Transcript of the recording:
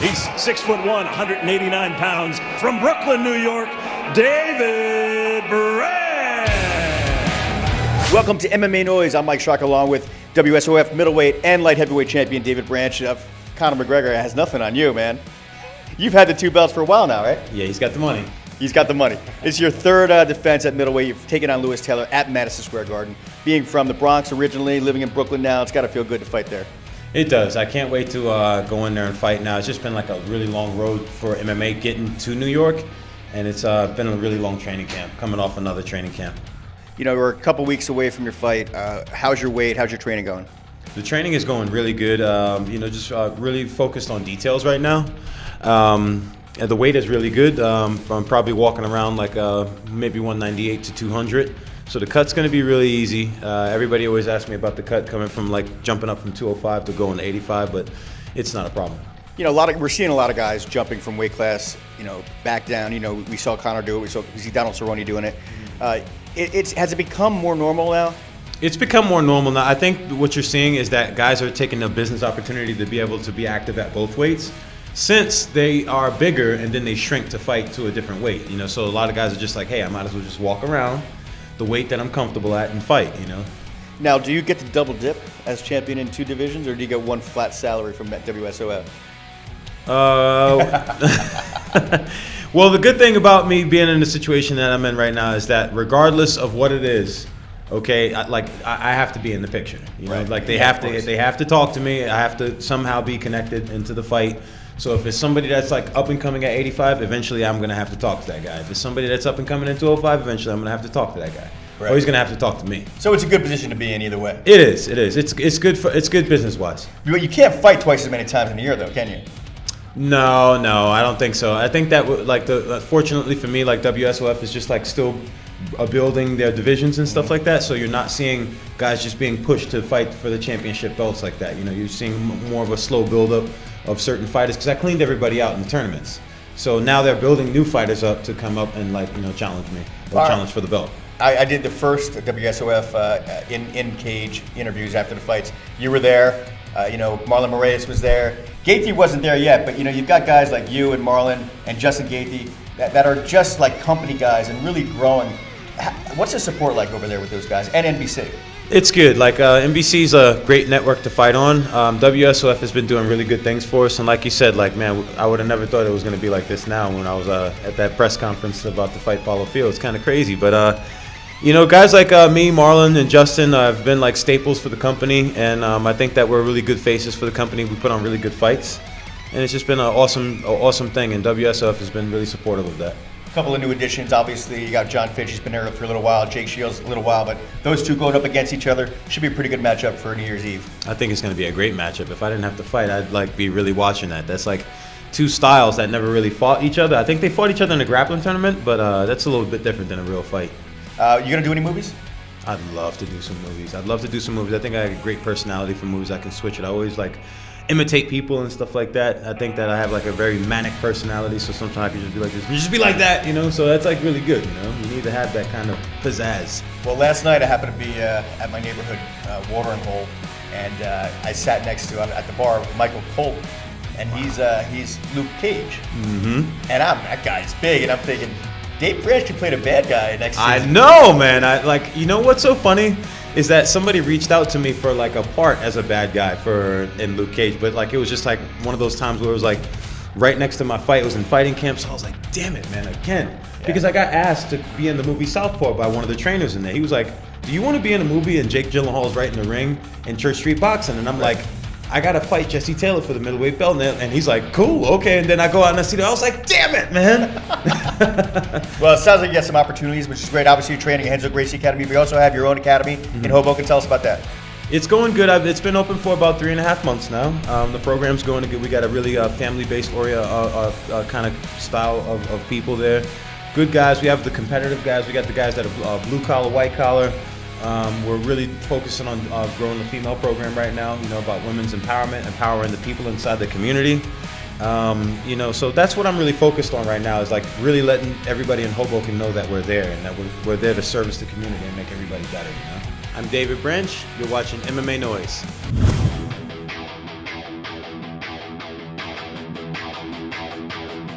He's 6'1", 189 pounds, from Brooklyn, New York, David Branch. Welcome to MMA Noise. I'm Mike Schrock, along with WSOF middleweight and light heavyweight champion David Branch. Conor McGregor has nothing on you, man. You've had the two belts for a while now, right? Yeah, he's got the money. He's got the money. It's your third defense at middleweight. You've taken on Lewis Taylor at Madison Square Garden. Being from the Bronx originally, living in Brooklyn now, it's got to feel good to fight there. It does. I can't wait to go in there and fight now. It's just been like a really long road for MMA getting to New York, and it's been a really long training camp, coming off another training camp. You know, we're a couple weeks away from your fight. How's your weight? How's your training going? The training is going really good. Just really focused on details right now. The weight is really good. I'm probably walking around like maybe 198 to 200. So the cut's going to be really easy. Everybody always asks me about the cut coming from like jumping up from 205 to going to 85, but it's not a problem. You know, we're seeing a lot of guys jumping from weight class, back down. We saw Conor do it. We see Donald Cerrone doing it. Has it become more normal now? It's become more normal now. I think what you're seeing is that guys are taking a business opportunity to be able to be active at both weights, since they are bigger and then they shrink to fight to a different weight. So a lot of guys are just like, hey, I might as well just walk around the weight that I'm comfortable at and fight. Now, do you get to double dip as champion in two divisions, or do you get one flat salary from WSOF? Well, the good thing about me being in the situation that I'm in right now is that regardless of what it is, okay, I have to be in the picture. Right. Like they have to talk to me. I have to somehow be connected into the fight. So if it's somebody that's like up and coming at 85, eventually I'm gonna have to talk to that guy. If it's somebody that's up and coming at 205, eventually I'm gonna have to talk to that guy. Right. Or he's gonna have to talk to me. So it's a good position to be in either way. It is. It's good business wise. You can't fight twice as many times in a year, though, can you? No, I don't think so. I think that fortunately for me, like WSOF is just like still building their divisions and stuff like that. So you're not seeing guys just being pushed to fight for the championship belts like that. You're seeing more of a slow build-up of certain fighters, because I cleaned everybody out in the tournaments. So now they're building new fighters up to come up and challenge me or challenge for the belt. I did the first WSOF in cage interviews after the fights. You were there. Marlon Moraes was there. Gaethje wasn't there yet, but you've got guys like you and Marlon and Justin Gaethje that are just like company guys and really growing. What's the support like over there with those guys and NBC? It's good. NBC's a great network to fight on. WSOF has been doing really good things for us, and like you said, man, I would have never thought it was going to be like this now. When I was at that press conference about to fight Paulo Field, it's kind of crazy, but guys like me, Marlon, and Justin have been like staples for the company, and I think that we're really good faces for the company. We put on really good fights, and it's just been an awesome thing, and WSOF has been really supportive of that. A couple of new additions, obviously. You got John Fitch, he's been there for a little while, Jake Shields a little while, but those two going up against each other should be a pretty good matchup for New Year's Eve. I think it's going to be a great matchup. If I didn't have to fight, I'd be really watching that. That's like two styles that never really fought each other. I think they fought each other in a grappling tournament, but that's a little bit different than a real fight. You gonna do any movies? I'd love to do some movies. I think I have a great personality for movies. I can switch it. I always imitate people and stuff like that. I think that I have a very manic personality, so sometimes I can just be like this, just be like that, So that's really good, You need to have that kind of pizzazz. Well, last night I happened to be at my neighborhood watering hole, and I sat next to at the bar with Michael Colt, and he's Luke Cage, and that guy's big, and I'm thinking, Dave Branch can play the bad guy next season. I know, man. What's so funny is that somebody reached out to me for a part as a bad guy in Luke Cage, but it was just one of those times where it was right next to my fight. It was in fighting camp, so I was like, damn it, man, I can't. Yeah. Because I got asked to be in the movie Southpaw by one of the trainers in there. He was like, do you want to be in a movie and Jake Gyllenhaal's right in the ring in Church Street Boxing? And I'm like, I got to fight Jesse Taylor for the middleweight belt. And he's like, cool, okay. And then I go out and I see that. I was like, damn it, man. Well, it sounds like you got some opportunities, which is great. Obviously, you're training at Hensel Gracie Academy, but you also have your own academy in Hoboken. Tell us about that. It's going good. It's been open for about 3.5 months now. The program's going good. We got a really family-based kind of style of people there. Good guys. We have the competitive guys. We got the guys that are blue-collar, white-collar. We're really focusing on growing the female program right now, about women's empowerment, empowering the people inside the community. So that's what I'm really focused on right now, is really letting everybody in Hoboken know that we're there and that we're there to service the community and make everybody better, I'm David Branch. You're watching MMA Noise. you.